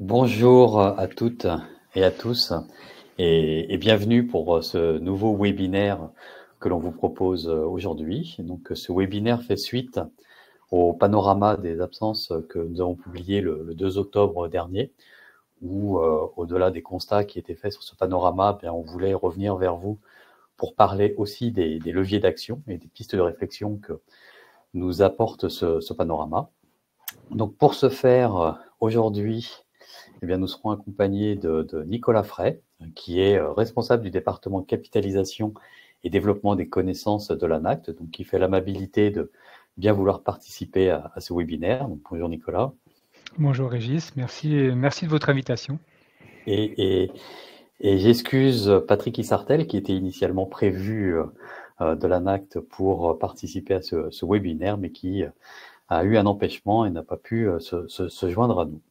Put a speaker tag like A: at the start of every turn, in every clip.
A: Bonjour à toutes et à tous et bienvenue pour ce nouveau webinaire que l'on vous propose aujourd'hui. Donc, ce webinaire fait suite au panorama des absences que nous avons publié le 2 octobre dernier, où au-delà des constats qui étaient faits sur ce panorama, on voulait revenir vers vous pour parler aussi des leviers d'action et des pistes de réflexion que nous apporte ce panorama. Donc, pour ce faire, aujourd'hui, nous serons accompagnés de Nicolas Fray, qui est responsable du département capitalisation et développement des connaissances de l'ANACT, donc qui fait l'amabilité de bien vouloir participer à ce webinaire. Donc, bonjour Nicolas.
B: Bonjour Régis, merci de votre invitation.
A: Et j'excuse Patrick Issartel, qui était initialement prévu de l'ANACT pour participer à ce webinaire, mais qui a eu un empêchement et n'a pas pu se joindre à nous.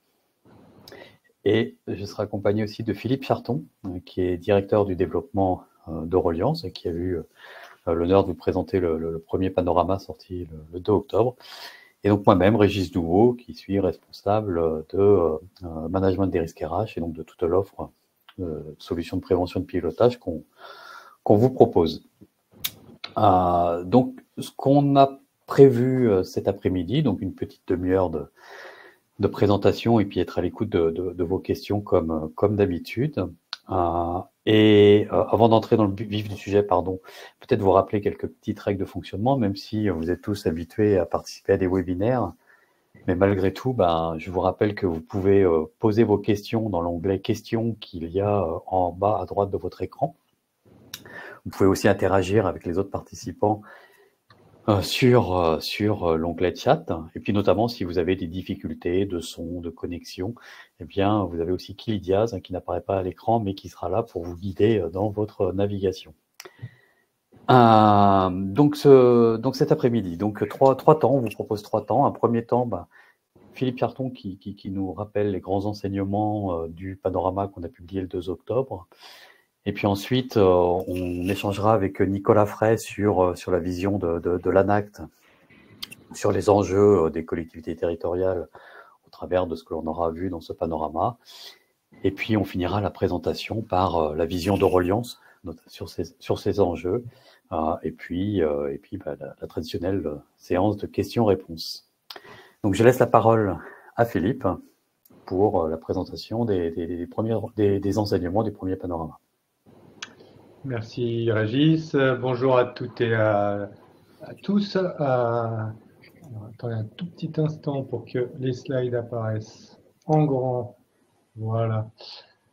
A: Et je serai accompagné aussi de Philippe Charton, qui est directeur du développement d'Euroliance et qui a eu l'honneur de vous présenter le premier panorama sorti le 2 octobre. Et donc moi-même, Régis Douveau, qui suis responsable de management des risques RH et donc de toute l'offre de solutions de prévention et de pilotage qu'on vous propose. Donc ce qu'on a prévu cet après-midi, donc une petite demi-heure de présentation et puis être à l'écoute de vos questions comme d'habitude. Avant d'entrer dans le vif du sujet, peut-être vous rappeler quelques petites règles de fonctionnement, même si vous êtes tous habitués à participer à des webinaires. Mais malgré tout, je vous rappelle que vous pouvez poser vos questions dans l'onglet questions qu'il y a en bas à droite de votre écran. Vous pouvez aussi interagir avec les autres participants sur l'onglet chat, et puis notamment si vous avez des difficultés de son, de connexion, vous avez aussi Kilidiaz qui n'apparaît pas à l'écran mais qui sera là pour vous guider dans votre navigation. Donc cet après-midi, trois temps, on vous propose 3 temps. Un premier temps, Philippe Charton qui nous rappelle les grands enseignements du panorama qu'on a publié le 2 octobre. Et puis ensuite, on échangera avec Nicolas Fray sur la vision de l'ANACT, sur les enjeux des collectivités territoriales au travers de ce que l'on aura vu dans ce panorama. Et puis, on finira la présentation par la vision d'Euroliance sur ces enjeux. Et puis la traditionnelle séance de questions-réponses. Donc, je laisse la parole à Philippe pour la présentation des enseignements du premier panorama.
C: Merci Régis. Bonjour à toutes et à tous. Alors, attendez un tout petit instant pour que les slides apparaissent en grand. Voilà,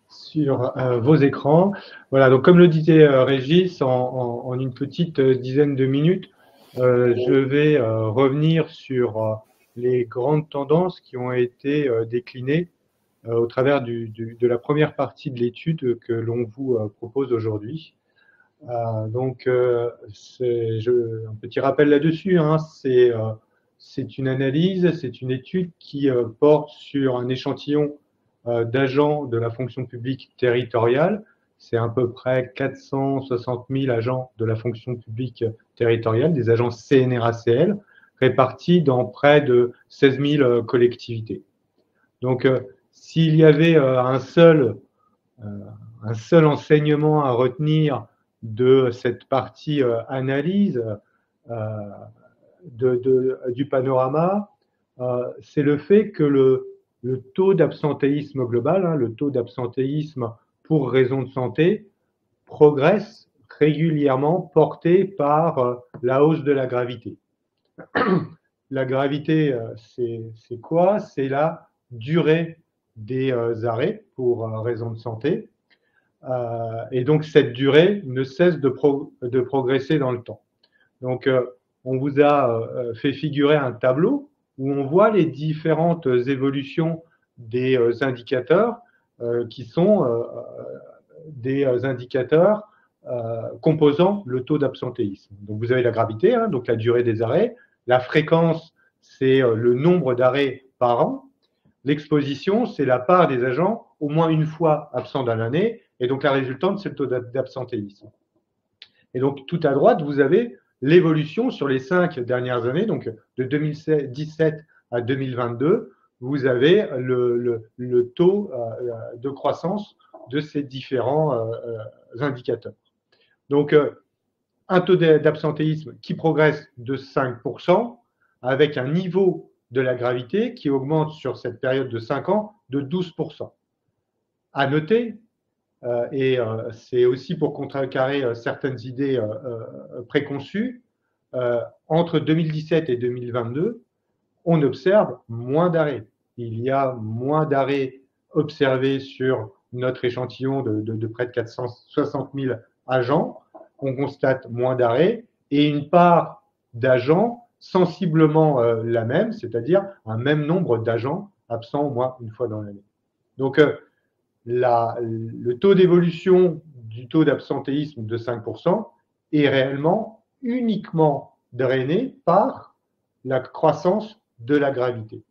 C: sur vos écrans. Voilà, donc comme le disait Régis, en une petite dizaine de minutes, je vais revenir sur les grandes tendances qui ont été déclinées au travers de la première partie de l'étude que l'on vous propose aujourd'hui. Donc, un petit rappel là-dessus, hein, c'est une analyse, c'est une étude qui porte sur un échantillon d'agents de la fonction publique territoriale. C'est à peu près 460 000 agents de la fonction publique territoriale, des agents CNRACL, répartis dans près de 16 000 collectivités. Donc, s'il y avait un seul enseignement à retenir de cette partie analyse du panorama, c'est le fait que le taux d'absentéisme global, hein, le taux d'absentéisme pour raison de santé, progresse régulièrement porté par la hausse de la gravité. La gravité, c'est quoi? C'est la durée des arrêts pour raison de santé. Et donc, cette durée ne cesse de progresser dans le temps. Donc, on vous a fait figurer un tableau où on voit les différentes évolutions des indicateurs qui sont des indicateurs composant le taux d'absentéisme. Donc, vous avez la gravité, hein, donc la durée des arrêts. La fréquence, c'est le nombre d'arrêts par an. L'exposition, c'est la part des agents au moins une fois absents dans l'année. Et donc, la résultante, c'est le taux d'absentéisme. Et donc, tout à droite, vous avez l'évolution sur les 5 dernières années, donc de 2017 à 2022, vous avez le taux de croissance de ces différents indicateurs. Donc, un taux d'absentéisme qui progresse de 5%, avec un niveau de la gravité qui augmente sur cette période de 5 ans de 12%. À noter, et c'est aussi pour contrecarrer certaines idées préconçues, entre 2017 et 2022, on observe moins d'arrêts. Il y a moins d'arrêts observés sur notre échantillon de près de 460 000 agents. On constate moins d'arrêts et une part d'agents sensiblement la même, c'est-à-dire un même nombre d'agents absents au moins une fois dans l'année. Donc, le taux d'évolution du taux d'absentéisme de 5% est réellement uniquement drainé par la croissance de la gravité,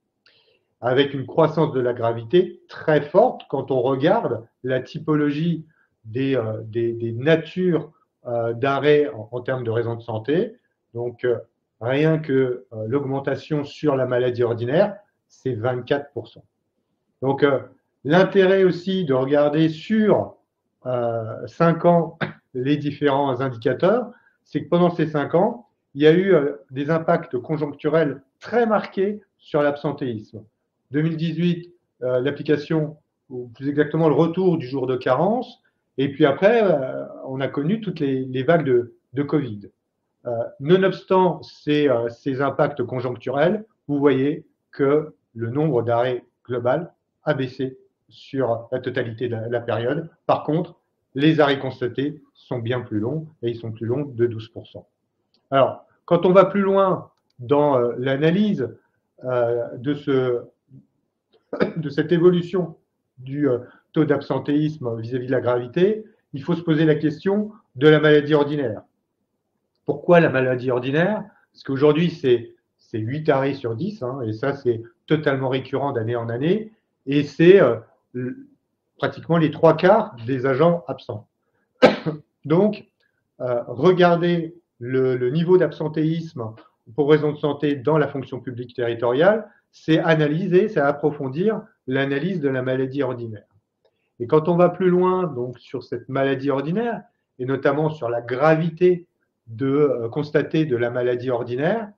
C: avec une croissance de la gravité très forte quand on regarde la typologie des natures d'arrêt en termes de raisons de santé. Donc, rien que l'augmentation sur la maladie ordinaire, c'est 24%. Donc, l'intérêt aussi de regarder sur 5 ans les différents indicateurs, c'est que pendant ces 5 ans, il y a eu des impacts conjoncturels très marqués sur l'absentéisme. 2018, l'application, ou plus exactement le retour du jour de carence, et puis après, on a connu toutes les vagues de Covid. Nonobstant ces impacts conjoncturels, vous voyez que le nombre d'arrêts global a baissé sur la totalité de la période. Par contre, les arrêts constatés sont bien plus longs, et ils sont plus longs de 12%. Alors, quand on va plus loin dans l'analyse de cette évolution du taux d'absentéisme vis-à-vis de la gravité, il faut se poser la question de la maladie ordinaire. Pourquoi la maladie ordinaire? Parce qu'aujourd'hui, c'est 8 arrêts sur 10, hein, et ça, c'est totalement récurrent d'année en année, et c'est pratiquement les 3/4 des agents absents. Donc, regardez le niveau d'absentéisme pour raison de santé dans la fonction publique territoriale, c'est analyser, c'est approfondir l'analyse de la maladie ordinaire. Et quand on va plus loin donc, sur cette maladie ordinaire, et notamment sur la gravité constatée de la maladie ordinaire,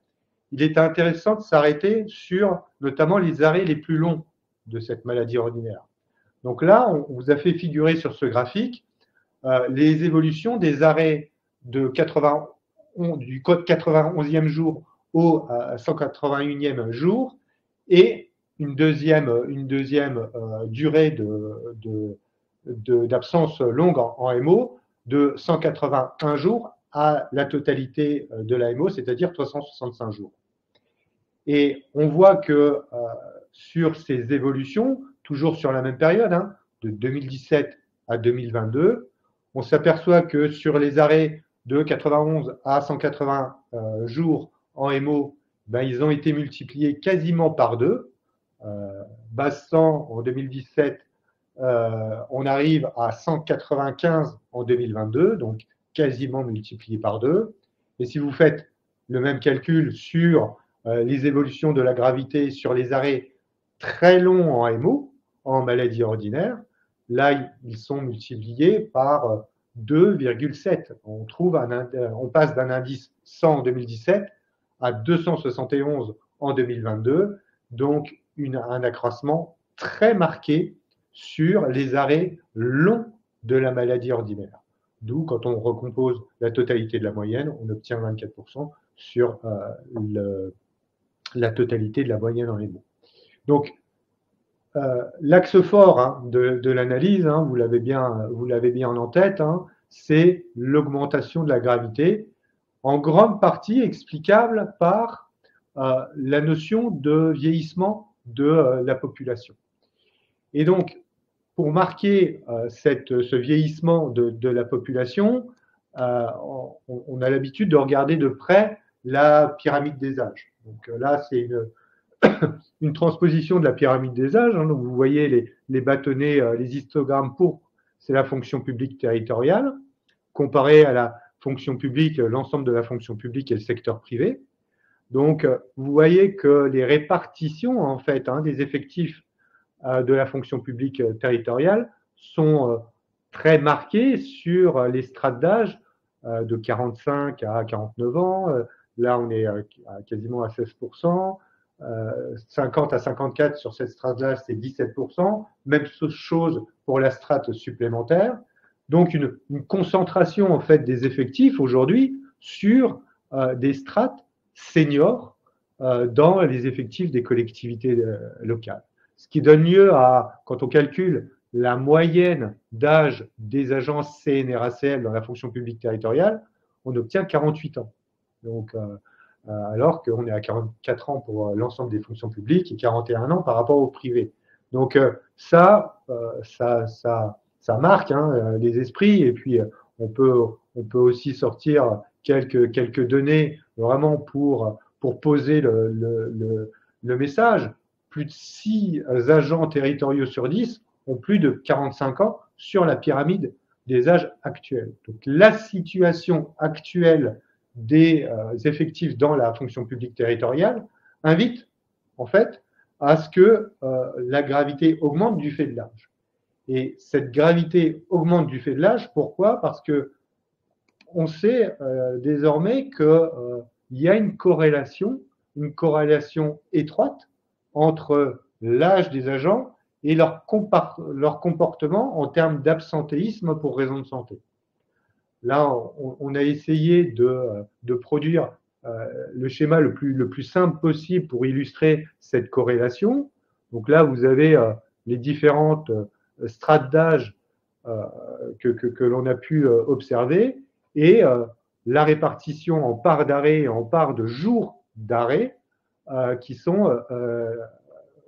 C: il est intéressant de s'arrêter sur notamment les arrêts les plus longs de cette maladie ordinaire. Donc là, on vous a fait figurer sur ce graphique les évolutions des arrêts du 91e jour au 181e jour et une deuxième durée d'absence longue en MO de 181 jours à la totalité de la MO, c'est-à-dire 365 jours. Et on voit que sur ces évolutions, toujours sur la même période, hein, de 2017 à 2022, on s'aperçoit que sur les arrêts de 91 à 180 jours en MO, ben, ils ont été multipliés quasiment par 2. Base 100 en 2017, on arrive à 195 en 2022, donc quasiment multiplié par 2. Et si vous faites le même calcul sur les évolutions de la gravité sur les arrêts très longs en MO, en maladie ordinaire, là, ils sont multipliés par 2,7. On passe d'un indice 100 en 2017 à 271 en 2022, donc un accroissement très marqué sur les arrêts longs de la maladie ordinaire. D'où, quand on recompose la totalité de la moyenne, on obtient 24% sur la totalité de la moyenne en MO. Donc, l'axe fort hein, de l'analyse, hein, vous l'avez bien en tête, hein, c'est l'augmentation de la gravité, en grande partie explicable par la notion de vieillissement de la population. Et donc, pour marquer ce vieillissement de la population, on a l'habitude de regarder de près la pyramide des âges. Donc là, c'est une transposition de la pyramide des âges. Hein. Donc vous voyez les bâtonnets, les histogrammes pourpres, c'est la fonction publique territoriale, comparé à la fonction publique, l'ensemble de la fonction publique et le secteur privé. Donc, vous voyez que les répartitions, en fait, des effectifs de la fonction publique territoriale sont très marquées sur les strates d'âge de 45 à 49 ans. Là, on est quasiment à 16%. 50 à 54 sur cette strate-là, c'est 17%. Même chose pour la strate supplémentaire. Donc, une concentration en fait des effectifs aujourd'hui sur des strates seniors dans les effectifs des collectivités locales. Ce qui donne lieu à, quand on calcule la moyenne d'âge des agences CNRACL dans la fonction publique territoriale, on obtient 48 ans. Donc, alors qu'on est à 44 ans pour l'ensemble des fonctions publiques et 41 ans par rapport au privé. Donc, ça marque les esprits. Et puis, on peut aussi sortir quelques données vraiment pour poser le message. Plus de 6 agents territoriaux sur 10 ont plus de 45 ans sur la pyramide des âges actuels. Donc, la situation actuelle des effectifs dans la fonction publique territoriale invite, en fait, à ce que la gravité augmente du fait de l'âge. Et cette gravité augmente du fait de l'âge, pourquoi? Parce que on sait désormais qu'il y a une corrélation étroite entre l'âge des agents et leur comportement en termes d'absentéisme pour raison de santé. Là, on a essayé de produire le schéma le plus simple possible pour illustrer cette corrélation. Donc là, vous avez les différentes strates d'âge que l'on a pu observer et la répartition en parts d'arrêt et en parts de jours d'arrêt qui sont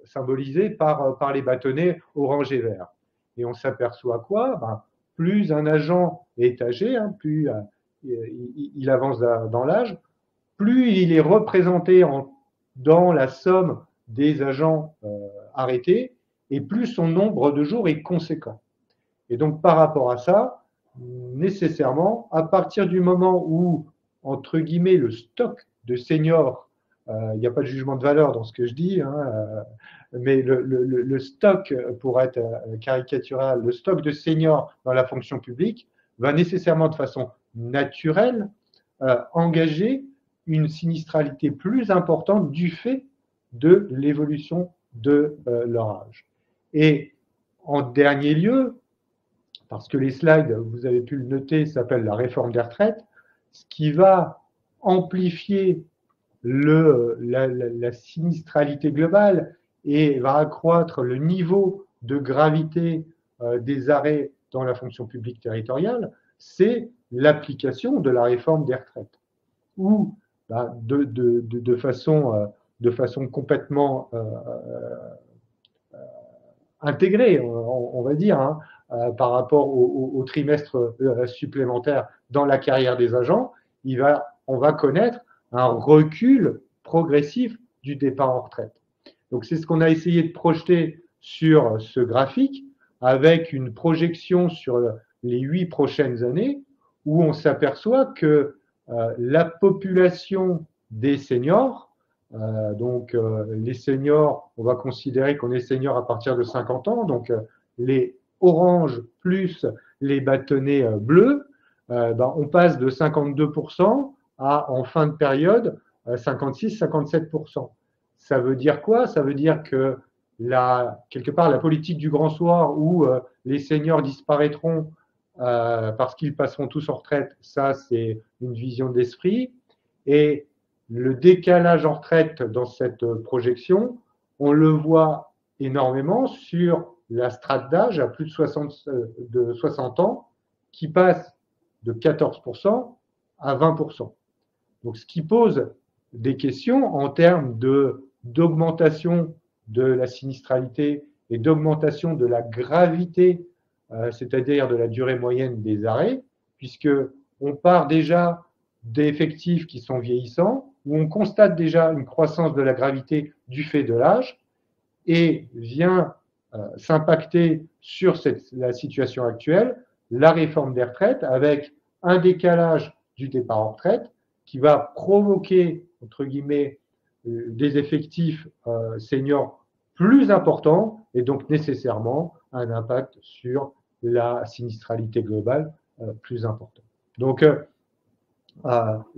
C: symbolisés par les bâtonnets orange et vert. Et on s'aperçoit quoi? Plus un agent est âgé, plus il avance dans l'âge, plus il est représenté dans la somme des agents arrêtés, et plus son nombre de jours est conséquent. Et donc, par rapport à ça, nécessairement, à partir du moment où, entre guillemets, le stock de seniors, il n'y a pas de jugement de valeur dans ce que je dis, mais le stock, pour être caricatural, le stock de seniors dans la fonction publique va nécessairement de façon naturelle engager une sinistralité plus importante du fait de l'évolution de leur âge. Et en dernier lieu, parce que les slides, vous avez pu le noter, s'appellent la réforme des retraites, ce qui va amplifier la sinistralité globale et va accroître le niveau de gravité des arrêts dans la fonction publique territoriale, c'est l'application de la réforme des retraites, où de façon complètement intégrée, on va dire, par rapport au trimestre supplémentaire dans la carrière des agents, on va connaître un recul progressif du départ en retraite. Donc, c'est ce qu'on a essayé de projeter sur ce graphique avec une projection sur les 8 prochaines années où on s'aperçoit que la population des seniors, donc les seniors, on va considérer qu'on est senior à partir de 50 ans, donc les oranges plus les bâtonnets bleus, on passe de 52% à, en fin de période, 56-57%. Ça veut dire quoi? Ça veut dire que quelque part la politique du grand soir où les seniors disparaîtront parce qu'ils passeront tous en retraite, ça c'est une vision d'esprit. Et le décalage en retraite dans cette projection, on le voit énormément sur la strate d'âge à plus de 60 ans qui passe de 14% à 20%. Donc, ce qui pose des questions en termes d'augmentation de la sinistralité et d'augmentation de la gravité, c'est-à-dire de la durée moyenne des arrêts, puisque on part déjà d'effectifs qui sont vieillissants, où on constate déjà une croissance de la gravité du fait de l'âge, et vient s'impacter sur la situation actuelle, la réforme des retraites, avec un décalage du départ en retraite qui va provoquer entre guillemets, des effectifs seniors plus importants et donc nécessairement un impact sur la sinistralité globale plus importante. Donc,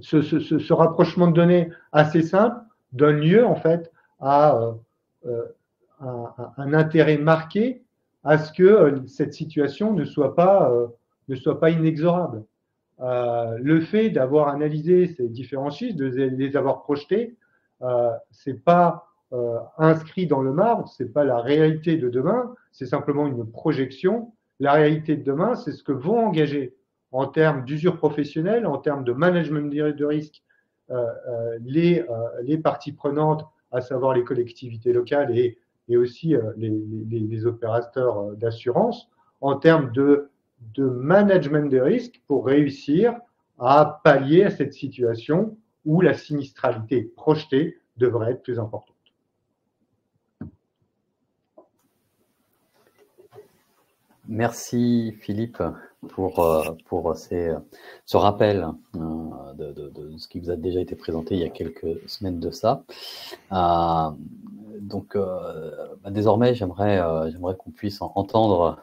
C: ce rapprochement de données assez simple donne lieu en fait à un intérêt marqué à ce que cette situation ne soit pas inexorable. Le fait d'avoir analysé ces différents chiffres, de les avoir projetés, c'est pas inscrit dans le marbre, c'est pas la réalité de demain, c'est simplement une projection. La réalité de demain, c'est ce que vont engager en termes d'usure professionnelle, en termes de management de risque, les parties prenantes, à savoir les collectivités locales et aussi les opérateurs d'assurance, en termes de management des risques pour réussir à pallier à cette situation où la sinistralité projetée devrait être plus importante.
A: Merci Philippe pour ce rappel de ce qui vous a déjà été présenté il y a quelques semaines de ça. Désormais, j'aimerais qu'on puisse entendre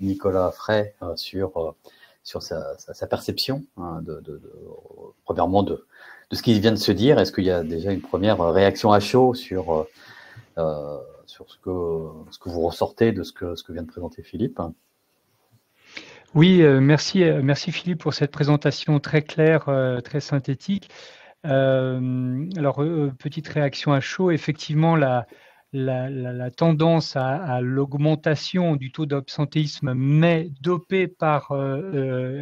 A: Nicolas Frey sur sa perception, premièrement de ce qui vient de se dire. Est-ce qu'il y a déjà une première réaction à chaud sur ce que vous ressortez de ce que vient de présenter Philippe?
B: Oui, merci Philippe pour cette présentation très claire, très synthétique. Alors, petite réaction à chaud, effectivement, la tendance à l'augmentation du taux d'absentéisme, mais dopée par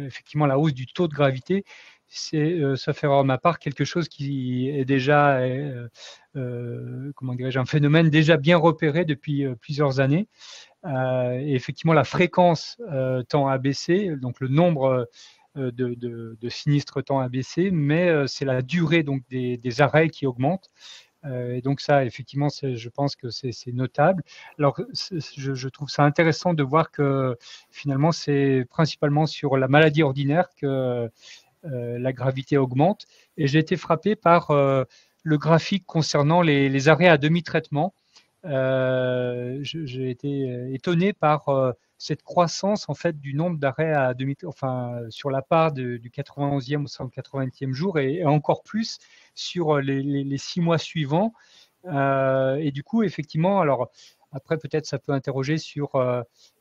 B: effectivement la hausse du taux de gravité, c'est, sauf erreur de ma part, quelque chose qui est déjà, comment dirais-je, un phénomène déjà bien repéré depuis plusieurs années. Et effectivement, la fréquence tend à baisser, donc le nombre de sinistres tend à baisser, mais c'est la durée donc des arrêts qui augmente. Et donc ça, effectivement, je pense que c'est notable. Alors, je trouve ça intéressant de voir que finalement, c'est principalement sur la maladie ordinaire que la gravité augmente. Et j'ai été frappé par le graphique concernant les arrêts à demi-traitement. J'ai été étonné par cette croissance en fait du nombre d'arrêts à sur la part du 91e au 180e jour et encore plus sur les 6 mois suivants. Et du coup, effectivement, alors après peut-être ça peut interroger sur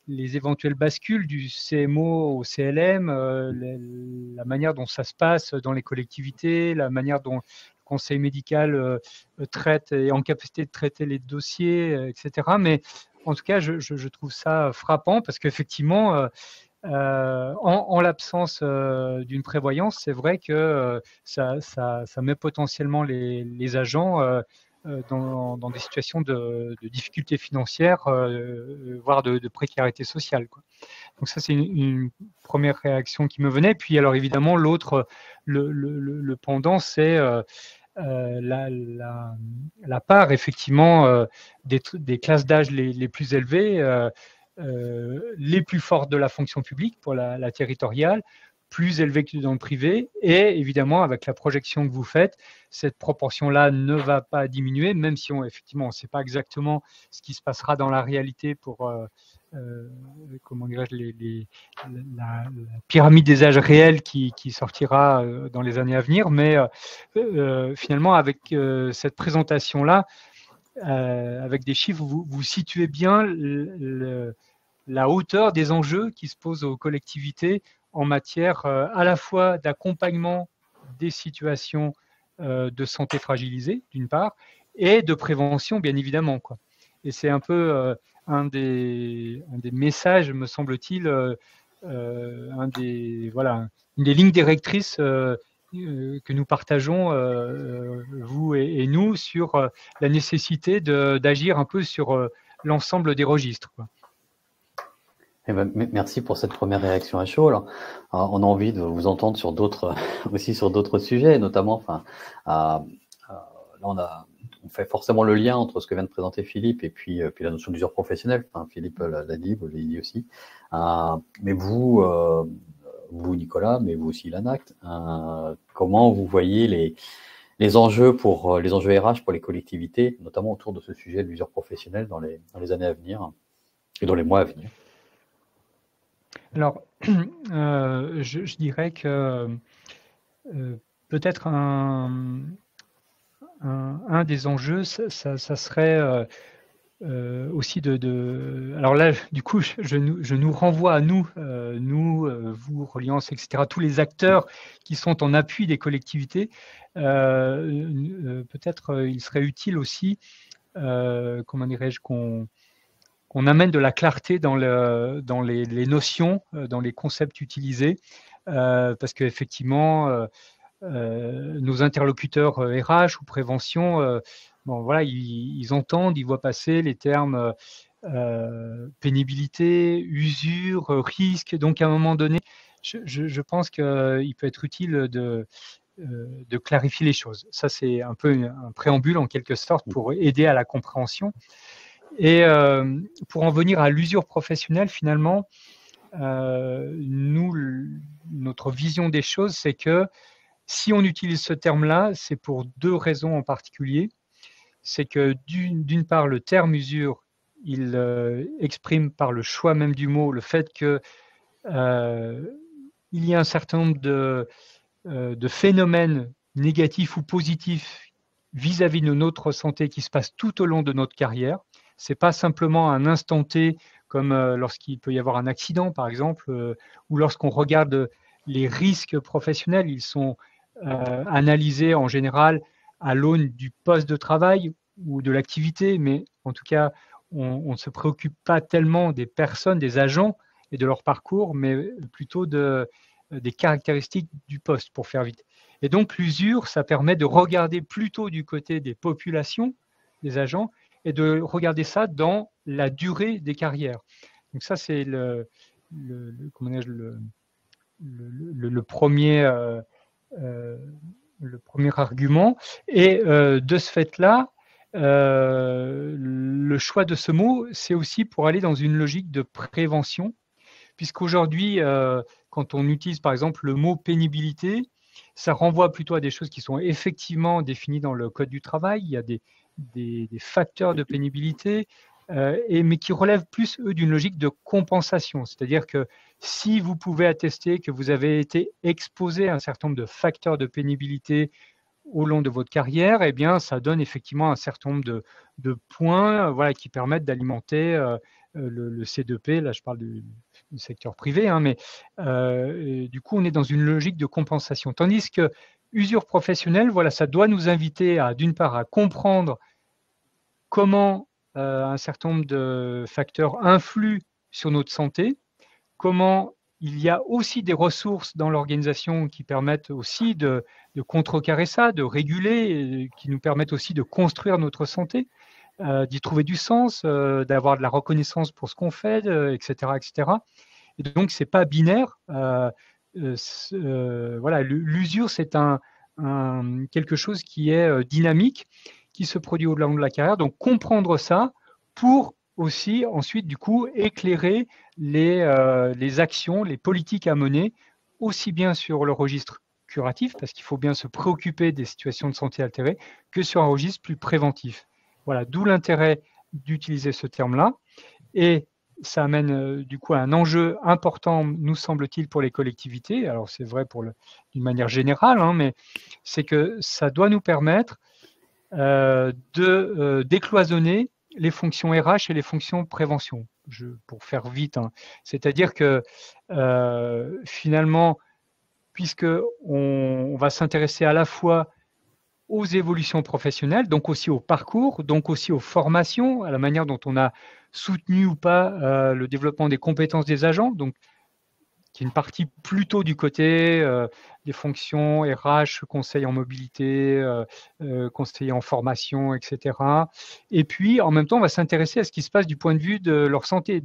B: les éventuelles bascules du CMO au CLM, la manière dont ça se passe dans les collectivités, la manière dont le conseil médical traite et est en capacité de traiter les dossiers, etc. Mais en tout cas, je trouve ça frappant parce qu'effectivement, en l'absence d'une prévoyance, c'est vrai que ça met potentiellement les agents dans des situations de difficultés financières, voire de précarité sociale, quoi. Donc ça, c'est une première réaction qui me venait. Puis alors évidemment, l'autre, le pendant, c'est la part effectivement des classes d'âge les plus élevées, les plus fortes de la fonction publique pour la territoriale, plus élevées que dans le privé, et évidemment avec la projection que vous faites, cette proportion-là ne va pas diminuer, même si effectivement on ne sait pas exactement ce qui se passera dans la réalité pour comment dirais-je, la pyramide des âges réels qui sortira dans les années à venir, mais finalement avec cette présentation-là, avec des chiffres, vous situez bien la hauteur des enjeux qui se posent aux collectivités en matière à la fois d'accompagnement des situations de santé fragilisées, d'une part, et de prévention, bien évidemment, quoi. Et c'est un peu un des messages, me semble-t-il, une des lignes directrices que nous partageons, vous et nous, sur la nécessité d'agir un peu sur l'ensemble des registres, quoi.
A: Eh ben, merci pour cette première réaction à chaud. Alors, on a envie de vous entendre sur d'autres, aussi sur d'autres sujets, notamment, là on fait forcément le lien entre ce que vient de présenter Philippe et puis la notion d'usure professionnelle. Enfin, Philippe l'a dit, vous l'avez dit aussi. Mais vous Nicolas, mais vous aussi l'ANACT, comment vous voyez les enjeux les enjeux RH pour les collectivités, notamment autour de ce sujet de l'usure professionnelle dans les années à venir et dans les mois à venir?
B: Alors, je dirais que peut-être un des enjeux, ça serait aussi alors là, du coup, je nous renvoie à nous, vous, Reliance, etc., tous les acteurs qui sont en appui des collectivités. Peut-être il serait utile aussi, comment dirais-je, qu'on amène de la clarté dans les notions, dans les concepts utilisés, parce qu'effectivement, nos interlocuteurs RH ou prévention, bon, voilà, ils entendent, ils voient passer les termes pénibilité, usure, risque. Donc, à un moment donné, je pense qu'il peut être utile de clarifier les choses. Ça, c'est un peu un préambule en quelque sorte pour aider à la compréhension. Et pour en venir à l'usure professionnelle, finalement, nous, notre vision des choses, c'est que si on utilise ce terme-là, c'est pour deux raisons en particulier. C'est que d'une part, le terme usure, il exprime par le choix même du mot le fait que il y a un certain nombre de phénomènes négatifs ou positifs vis-à-vis de notre santé qui se passent tout au long de notre carrière. C'est pas simplement un instant T comme lorsqu'il peut y avoir un accident, par exemple, ou lorsqu'on regarde les risques professionnels, ils sont analysés en général à l'aune du poste de travail ou de l'activité, mais en tout cas, on ne se préoccupe pas tellement des personnes, des agents et de leur parcours, mais plutôt des caractéristiques du poste, pour faire vite. Et donc, l'usure, ça permet de regarder plutôt du côté des populations, des agents, et de regarder ça dans la durée des carrières. Donc ça, c'est le premier argument. Et de ce fait-là, le choix de ce mot, c'est aussi pour aller dans une logique de prévention, puisqu'aujourd'hui, quand on utilise par exemple le mot pénibilité, ça renvoie plutôt à des choses qui sont effectivement définies dans le Code du travail. Il y a des facteurs de pénibilité, mais qui relèvent plus, eux, d'une logique de compensation. C'est-à-dire que si vous pouvez attester que vous avez été exposé à un certain nombre de facteurs de pénibilité au long de votre carrière, eh bien, ça donne effectivement un certain nombre de points, voilà, qui permettent d'alimenter le C2P. Là, je parle du secteur privé, hein, mais du coup, on est dans une logique de compensation. Tandis que usure professionnelle, voilà, ça doit nous inviter à, d'une part, à comprendre comment un certain nombre de facteurs influent sur notre santé, comment il y a aussi des ressources dans l'organisation qui permettent aussi de contrecarrer ça, de réguler, qui nous permettent aussi de construire notre santé, d'y trouver du sens, d'avoir de la reconnaissance pour ce qu'on fait, etc., etc. Et donc, ce n'est pas binaire. Voilà, l'usure, c'est quelque chose qui est dynamique, qui se produit au long de la carrière. Donc, comprendre ça pour aussi ensuite, du coup, éclairer les actions, les politiques à mener, aussi bien sur le registre curatif, parce qu'il faut bien se préoccuper des situations de santé altérées, que sur un registre plus préventif. Voilà, d'où l'intérêt d'utiliser ce terme-là. Et ça amène du coup à un enjeu important, nous semble-t-il, pour les collectivités. Alors, c'est vrai d'une manière générale, hein, mais c'est que ça doit nous permettre de décloisonner les fonctions RH et les fonctions prévention, pour faire vite. Hein. C'est-à-dire que finalement, puisqu'on va s'intéresser à la fois aux évolutions professionnelles, donc aussi au parcours, donc aussi aux formations, à la manière dont on a soutenu ou pas le développement des compétences des agents, donc qui est une partie plutôt du côté des fonctions RH, conseil en mobilité, conseiller en formation, etc. Et puis, en même temps, on va s'intéresser à ce qui se passe du point de vue de leur santé,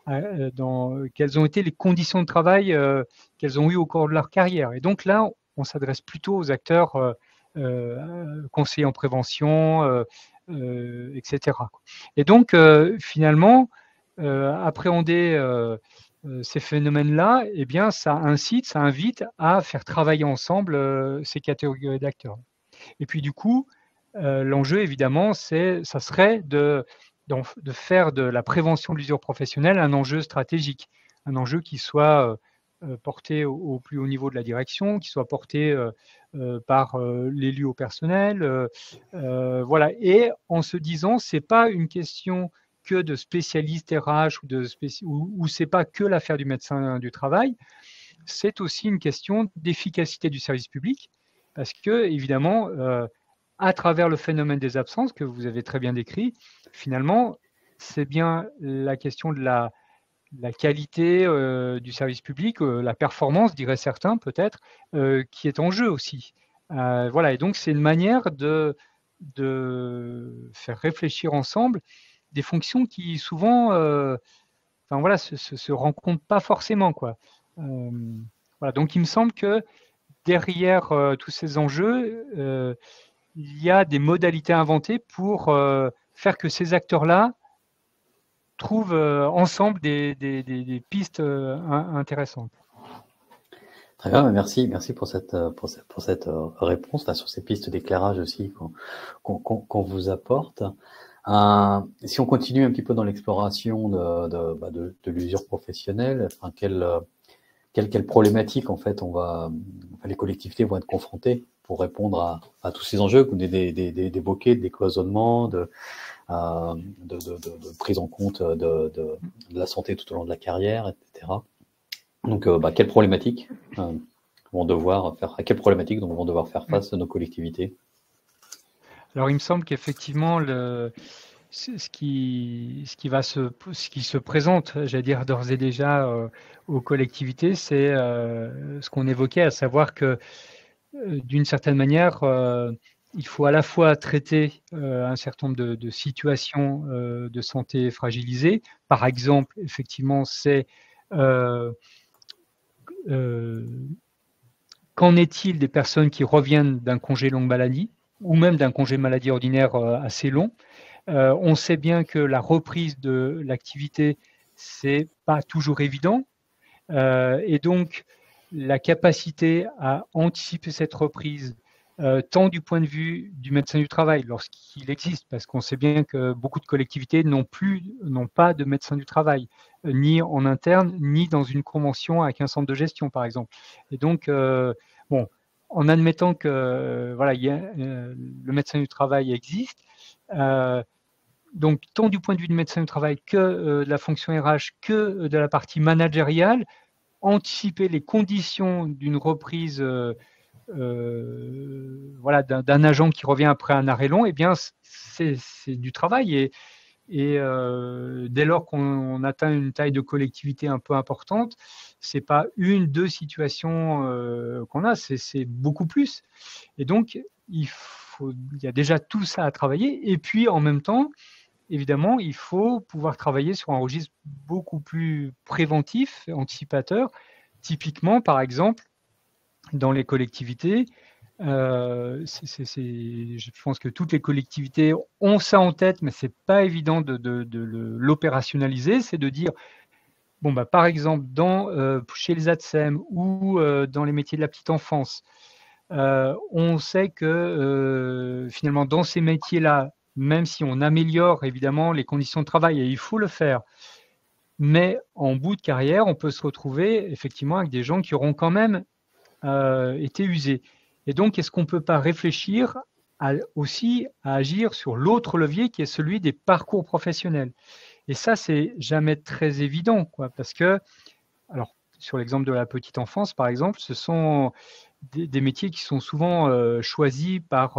B: quelles ont été les conditions de travail qu'elles ont eues au cours de leur carrière. Et donc là, on s'adresse plutôt aux acteurs conseillers en prévention, etc. Et donc, finalement, appréhender ces phénomènes-là, eh bien, ça invite à faire travailler ensemble ces catégories d'acteurs. Et puis du coup, l'enjeu évidemment, ça serait de faire de la prévention de l'usure professionnelle un enjeu stratégique, un enjeu qui soit porté au plus haut niveau de la direction, qui soit porté par l'élu au personnel, voilà. Et en se disant, c'est pas une question que de spécialistes RH ou c'est pas que l'affaire du médecin du travail, c'est aussi une question d'efficacité du service public, parce que évidemment, à travers le phénomène des absences que vous avez très bien décrit, finalement, c'est bien la question de la qualité du service public, la performance, diraient certains peut-être, qui est en jeu aussi. Voilà, et donc c'est une manière de faire réfléchir ensemble des fonctions qui souvent enfin, voilà, se rencontrent pas forcément, quoi. Voilà, donc il me semble que derrière tous ces enjeux, il y a des modalités inventées pour faire que ces acteurs-là trouvent ensemble des pistes intéressantes.
A: Très bien, merci pour cette réponse là, sur ces pistes d'éclairage aussi qu'on vous apporte. Si on continue un petit peu dans l'exploration de l'usure professionnelle, enfin, quelle problématique en fait les collectivités vont être confrontées pour répondre à tous ces enjeux, des bouquets, de décloisonnement, de prise en compte de la santé tout au long de la carrière, etc. Donc, quelles problématiques vont devoir faire face nos collectivités?
B: Alors, il me semble qu'effectivement, ce qui se présente, j'allais dire d'ores et déjà aux collectivités, c'est ce qu'on évoquait, à savoir que d'une certaine manière, il faut à la fois traiter un certain nombre de situations de santé fragilisées. Par exemple, effectivement, c'est qu'en est-il des personnes qui reviennent d'un congé longue maladie ou même d'un congé maladie ordinaire assez long? On sait bien que la reprise de l'activité, c'est pas toujours évident. Et donc, la capacité à anticiper cette reprise, tant du point de vue du médecin du travail, lorsqu'il existe, parce qu'on sait bien que beaucoup de collectivités n'ont pas de médecin du travail, ni en interne, ni dans une convention avec un centre de gestion, par exemple. Et donc, en admettant que voilà, le médecin du travail existe, donc tant du point de vue du médecin du travail que de la fonction RH, que de la partie managériale, anticiper les conditions d'une reprise voilà, d'un agent qui revient après un arrêt long, eh bien, c'est du travail. Et dès lors qu'on atteint une taille de collectivité un peu importante, c'est pas deux situations qu'on a, c'est beaucoup plus. Et donc, il y a déjà tout ça à travailler. Et puis, en même temps, évidemment, il faut pouvoir travailler sur un registre beaucoup plus préventif, anticipateur. Typiquement, par exemple, dans les collectivités, je pense que toutes les collectivités ont ça en tête, mais c'est pas évident de l'opérationnaliser. C'est de dire, bon, bah, par exemple, chez les ATSEM ou dans les métiers de la petite enfance, on sait que finalement, dans ces métiers-là, même si on améliore évidemment les conditions de travail, et il faut le faire, mais en bout de carrière, on peut se retrouver effectivement avec des gens qui auront quand même été usés. Et donc, est-ce qu'on ne peut pas réfléchir aussi à agir sur l'autre levier qui est celui des parcours professionnels? Et ça, c'est jamais très évident, quoi, parce que, alors, sur l'exemple de la petite enfance, par exemple, ce sont des métiers qui sont souvent choisis par,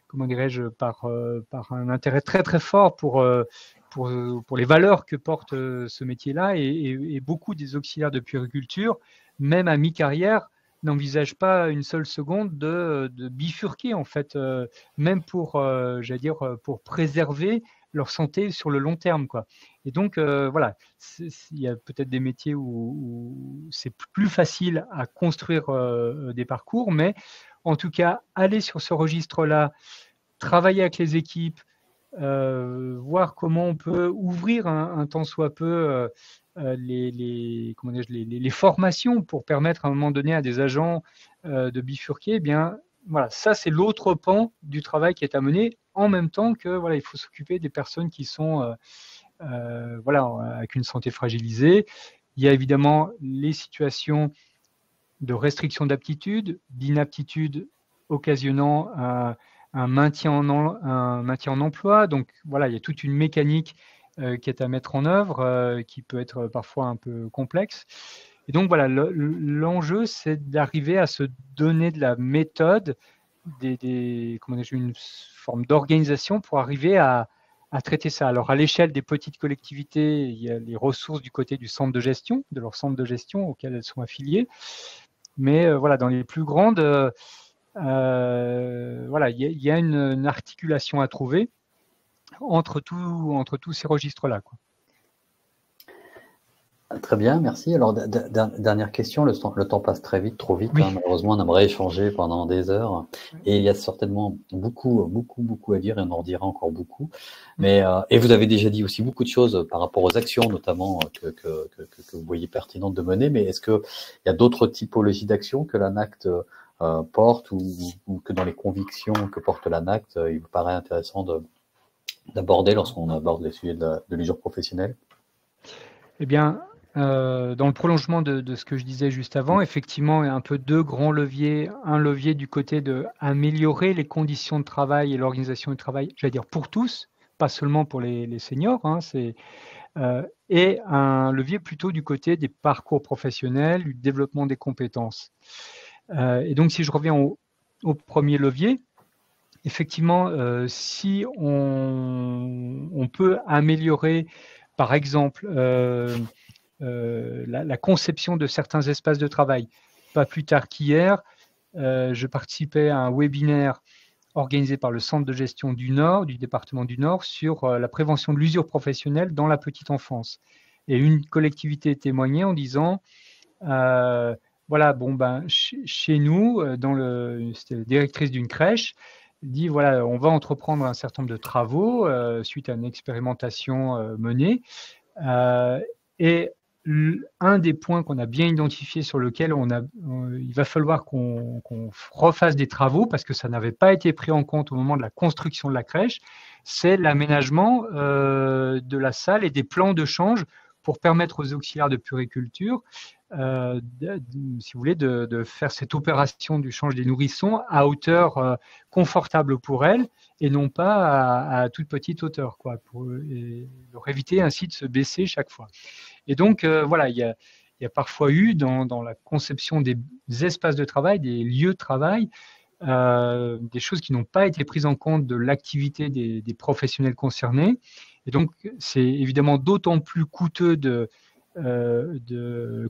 B: comment dirais-je, par un intérêt très très fort pour les valeurs que porte ce métier-là, et beaucoup des auxiliaires de puériculture, même à mi-carrière, n'envisagent pas une seule seconde de bifurquer, en fait, même pour, j'allais dire, pour préserver leur santé sur le long terme, quoi. Et donc, voilà, il y a peut-être des métiers où c'est plus facile à construire des parcours, mais en tout cas, aller sur ce registre-là, travailler avec les équipes, voir comment on peut ouvrir un tant soit peu les formations pour permettre à un moment donné à des agents de bifurquer, eh bien, voilà, ça c'est l'autre pan du travail qui est à mener, en même temps que voilà, il faut s'occuper des personnes qui sont voilà, avec une santé fragilisée. Il y a évidemment les situations de restriction d'aptitude, d'inaptitude occasionnant un maintien en emploi. Donc voilà, il y a toute une mécanique qui est à mettre en œuvre, qui peut être parfois un peu complexe. Et donc voilà, l'enjeu, c'est d'arriver à se donner de la méthode, une forme d'organisation pour arriver à traiter ça. Alors à l'échelle des petites collectivités, il y a les ressources du côté du centre de gestion, de leur centre de gestion auquel elles sont affiliées. Mais voilà, dans les plus grandes, voilà, il y a une articulation à trouver entre tous ces registres-là, quoi.
A: Très bien, merci. Alors, dernière question, le temps passe très vite, trop vite.
B: Oui.
A: Hein. Malheureusement, on aimerait échanger pendant des heures. Et il y a certainement beaucoup à dire, et on en dira encore beaucoup. Mais, et vous avez déjà dit aussi beaucoup de choses par rapport aux actions, notamment, que vous voyez pertinentes de mener. Mais est-ce qu'il y a d'autres typologies d'actions que l'ANACT porte ou que dans les convictions que porte l'ANACT, il vous paraît intéressant d'aborder lorsqu'on aborde les sujets de l'usure professionnelle?
B: Eh bien, dans le prolongement de ce que je disais juste avant, effectivement, il y a un peu deux grands leviers. Un levier du côté de améliorer les conditions de travail et l'organisation du travail, j'allais dire pour tous, pas seulement pour les seniors, hein, et un levier plutôt du côté des parcours professionnels, du développement des compétences. Et donc, si je reviens au premier levier, effectivement, si on peut améliorer, par exemple, la conception de certains espaces de travail. Pas plus tard qu'hier, je participais à un webinaire organisé par le Centre de gestion du Nord, du département du Nord, sur la prévention de l'usure professionnelle dans la petite enfance. Et une collectivité témoignait en disant, voilà, bon, ben, chez nous, c'était la directrice d'une crèche, dit, voilà, on va entreprendre un certain nombre de travaux suite à une expérimentation menée. Et un des points qu'on a bien identifié sur lequel il va falloir qu'on refasse des travaux parce que ça n'avait pas été pris en compte au moment de la construction de la crèche, c'est l'aménagement de la salle et des plans de change pour permettre aux auxiliaires de puériculture, si vous voulez, de faire cette opération du change des nourrissons à hauteur confortable pour elles et non pas à toute petite hauteur, quoi, pour leur éviter ainsi de se baisser chaque fois. Et donc, voilà, il y a parfois eu dans la conception des espaces de travail, des lieux de travail, des choses qui n'ont pas été prises en compte de l'activité des professionnels concernés. Et donc, c'est évidemment d'autant plus coûteux de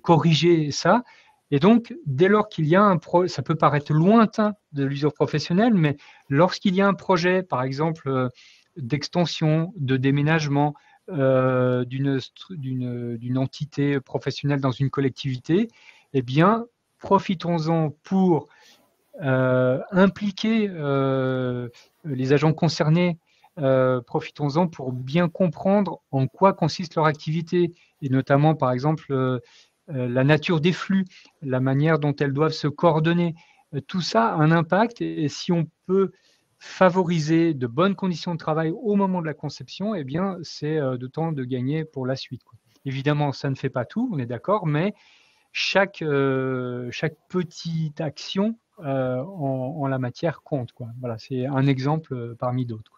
B: corriger ça. Et donc, dès lors qu'il y a ça peut paraître lointain de l'usure professionnelle, mais lorsqu'il y a un projet, par exemple, d'extension, de déménagement, d'une entité professionnelle dans une collectivité, eh bien, profitons-en pour impliquer les agents concernés, profitons-en pour bien comprendre en quoi consiste leur activité, et notamment, par exemple, la nature des flux, la manière dont elles doivent se coordonner. Tout ça a un impact, et si on peut favoriser de bonnes conditions de travail au moment de la conception, eh bien, c'est d'autant de gagner pour la suite, quoi. Évidemment, ça ne fait pas tout, on est d'accord, mais chaque petite action en la matière compte, quoi. Voilà, c'est un exemple parmi d'autres.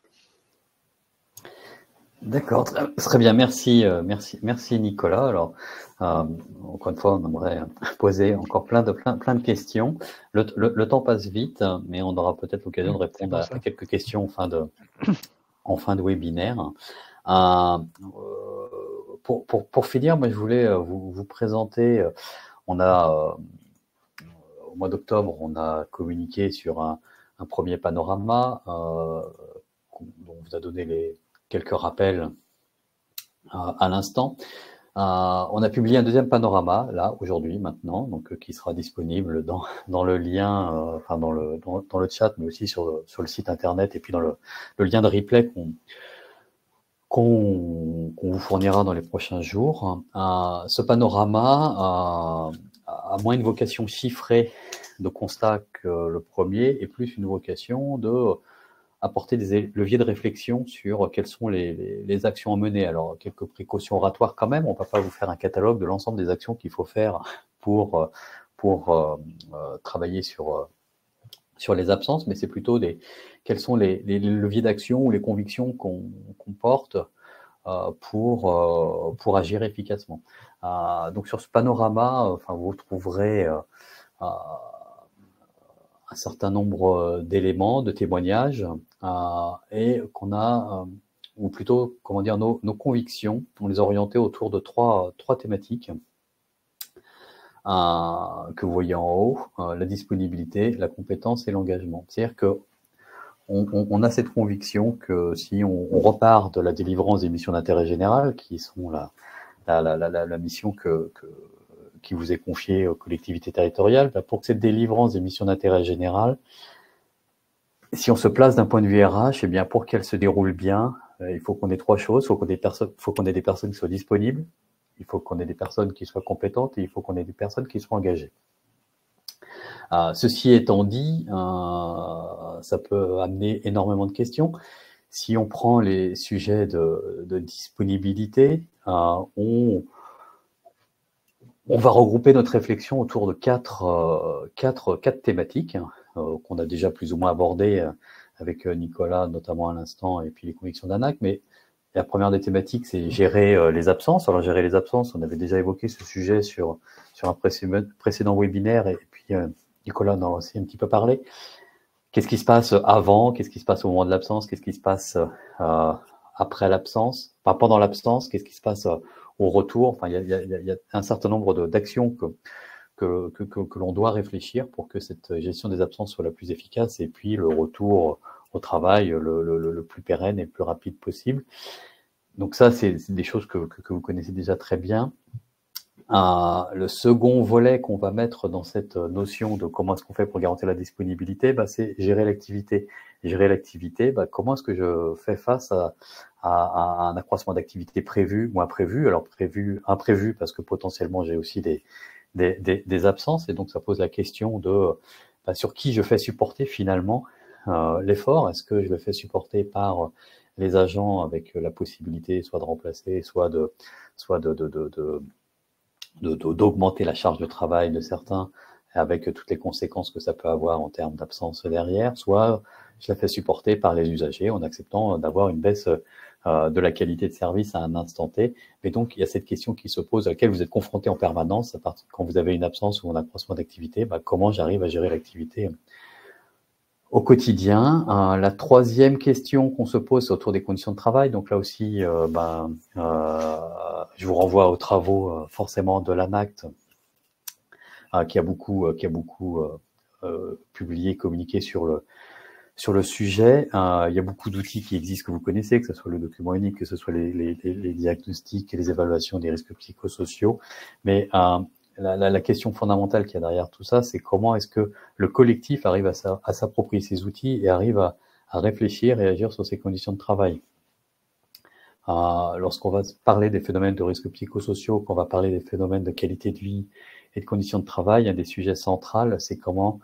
A: D'accord, très bien, merci Nicolas. Alors, encore une fois, on aimerait poser encore plein de questions. Le temps passe vite, mais on aura peut-être l'occasion de répondre à quelques questions en fin de webinaire. Pour finir, moi je voulais vous présenter. On a au mois d'octobre, on a communiqué sur un premier panorama dont on vous a donné quelques rappels à l'instant. On a publié un deuxième panorama là aujourd'hui maintenant, donc qui sera disponible dans le lien, enfin dans le chat, mais aussi sur le site internet, et puis dans le lien de replay qu'on vous fournira dans les prochains jours. Ce panorama a moins une vocation chiffrée de constat que le premier, et plus une vocation de apporter des leviers de réflexion sur quelles sont les actions à mener. Alors, quelques précautions oratoires quand même. On ne va pas vous faire un catalogue de l'ensemble des actions qu'il faut faire pour travailler sur les absences, mais c'est plutôt quels sont les leviers d'action ou les convictions qu'on porte pour agir efficacement. Donc sur ce panorama, vous trouverez un certain nombre d'éléments, de témoignages, et qu'on a, ou plutôt, comment dire, nos convictions, on les a orientées autour de trois thématiques que vous voyez en haut, la disponibilité, la compétence et l'engagement. C'est-à-dire que on a cette conviction que si on repart de la délivrance des missions d'intérêt général, qui sont la mission qui vous est confiée aux collectivités territoriales, pour que cette délivrance des missions d'intérêt général, si on se place d'un point de vue RH, eh bien pour qu'elle se déroule bien, il faut qu'on ait trois choses. Il faut qu'on ait des personnes qui soient disponibles, il faut qu'on ait des personnes qui soient compétentes et il faut qu'on ait des personnes qui soient engagées. Ceci étant dit, ça peut amener énormément de questions. Si on prend les sujets de disponibilité, on va regrouper notre réflexion autour de quatre thématiques qu'on a déjà plus ou moins abordées avec Nicolas, notamment à l'instant, et puis les convictions d'ANAC. Mais la première des thématiques, c'est gérer les absences. Alors, gérer les absences, on avait déjà évoqué ce sujet sur un précédent webinaire, et puis Nicolas en a aussi un petit peu parlé. Qu'est-ce qui se passe avant? Qu'est-ce qui se passe au moment de l'absence? Qu'est-ce qui se passe après l'absence? Enfin, pendant l'absence, qu'est-ce qui se passe au retour? Enfin, il y a un certain nombre d'actions que l'on doit réfléchir pour que cette gestion des absences soit la plus efficace, et puis le retour au travail le plus pérenne et le plus rapide possible. Donc ça, c'est des choses que vous connaissez déjà très bien. Le second volet qu'on va mettre dans cette notion de comment est-ce qu'on fait pour garantir la disponibilité, c'est gérer l'activité. Gérer l'activité, comment est-ce que je fais face à un accroissement d'activité prévu ou imprévu? Alors imprévu parce que potentiellement j'ai aussi des absences, et donc ça pose la question de sur qui je fais supporter finalement l'effort. Est-ce que je le fais supporter par les agents avec la possibilité soit de remplacer, soit d'augmenter la charge de travail de certains, avec toutes les conséquences que ça peut avoir en termes d'absence derrière, soit je la fais supporter par les usagers en acceptant d'avoir une baisse de la qualité de service à un instant T. Mais donc, il y a cette question qui se pose, à laquelle vous êtes confronté en permanence, quand vous avez une absence ou un accroissement d'activité, comment j'arrive à gérer l'activité au quotidien. La troisième question qu'on se pose, c'est autour des conditions de travail. Donc là aussi, je vous renvoie aux travaux forcément de l'ANACT, qui a beaucoup publié, communiqué sur le sujet. Il y a beaucoup d'outils qui existent que vous connaissez, que ce soit le document unique, que ce soit les diagnostics et les évaluations des risques psychosociaux. Mais la question fondamentale qu'il y a derrière tout ça, c'est comment est-ce que le collectif arrive à s'approprier ces outils et arrive à réfléchir et agir sur ces conditions de travail. Lorsqu'on va parler des phénomènes de risques psychosociaux, qu'on va parler des phénomènes de qualité de vie et de conditions de travail, un des sujets centraux, c'est comment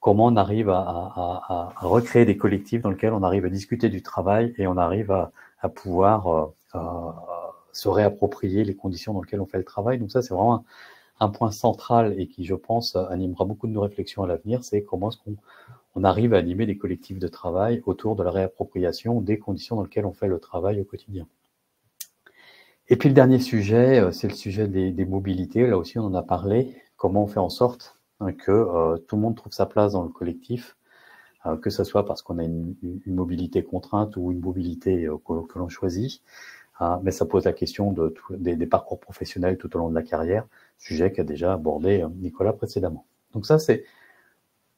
A: on arrive à recréer des collectifs dans lesquels on arrive à discuter du travail et on arrive à pouvoir se réapproprier les conditions dans lesquelles on fait le travail. Donc ça, c'est vraiment un point central et qui, je pense, animera beaucoup de nos réflexions à l'avenir, c'est comment est-ce qu'on arrive à animer des collectifs de travail autour de la réappropriation des conditions dans lesquelles on fait le travail au quotidien. Et puis le dernier sujet, c'est le sujet des mobilités. Là aussi, on en a parlé. Comment on fait en sorte que tout le monde trouve sa place dans le collectif, que ce soit parce qu'on a une mobilité contrainte ou une mobilité que l'on choisit. Mais ça pose la question des parcours professionnels tout au long de la carrière, sujet qu'a déjà abordé Nicolas précédemment. Donc ça, c'est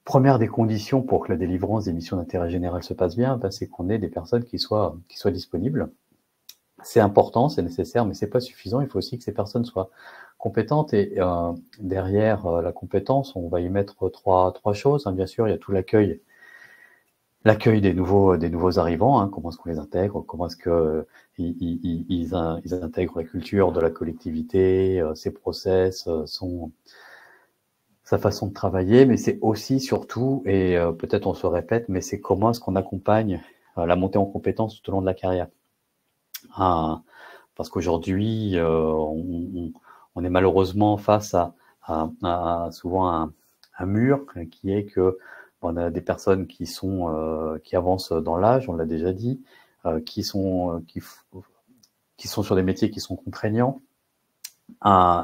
A: première des conditions pour que la délivrance des missions d'intérêt général se passe bien, c'est qu'on ait des personnes qui soient disponibles. C'est important, c'est nécessaire, mais c'est pas suffisant. Il faut aussi que ces personnes soient compétentes. Et derrière la compétence, on va y mettre trois choses. Bien sûr, il y a tout l'accueil des nouveaux arrivants. Comment est-ce qu'on les intègre? Comment est-ce que ils intègrent la culture de la collectivité, ses process, sa façon de travailler, mais c'est aussi, surtout, et peut-être on se répète, mais c'est comment est-ce qu'on accompagne la montée en compétences tout au long de la carrière. Parce qu'aujourd'hui, on est malheureusement face à souvent un mur qui est que on a des personnes qui avancent dans l'âge, on l'a déjà dit, qui sont sur des métiers qui sont contraignants,